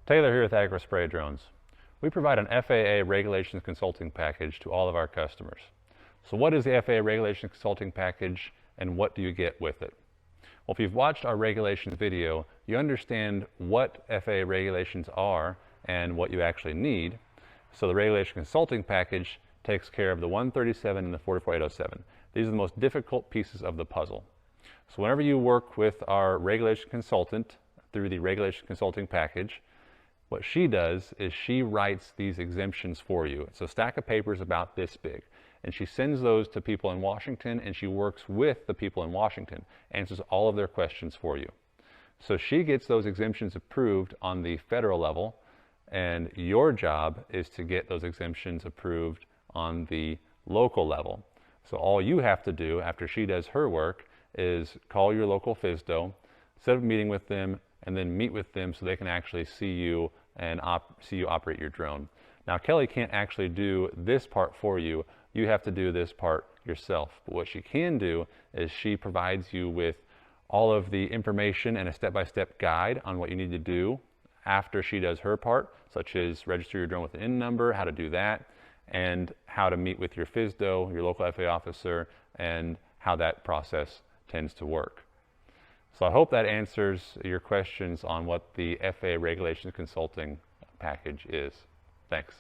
Taylor here with Agri Spray Drones. We provide an FAA regulations consulting package to all of our customers. So what is the FAA regulations consulting package and what do you get with it? Well, if you've watched our regulations video, you understand what FAA regulations are and what you actually need. So the regulation consulting package takes care of the 137 and the 44807. These are the most difficult pieces of the puzzle. So whenever you work with our regulation consultant through the regulation consulting package, what she does is she writes these exemptions for you. It's a stack of papers about this big. And she sends those to people in Washington, and she works with the people in Washington, answers all of their questions for you. So she gets those exemptions approved on the federal level, and your job is to get those exemptions approved on the local level. So all you have to do after she does her work is call your local FSDO, set up a meeting with them, and then meet with them so they can actually see you and see you operate your drone. Now, Kelly can't actually do this part for you. You have to do this part yourself. But what she can do is she provides you with all of the information and a step-by-step guide on what you need to do after she does her part, such as register your drone with an IN number, how to do that, and how to meet with your FSDO, your local FAA officer, and how that process tends to work. So I hope that answers your questions on what the FAA Regulations Consulting package is. Thanks.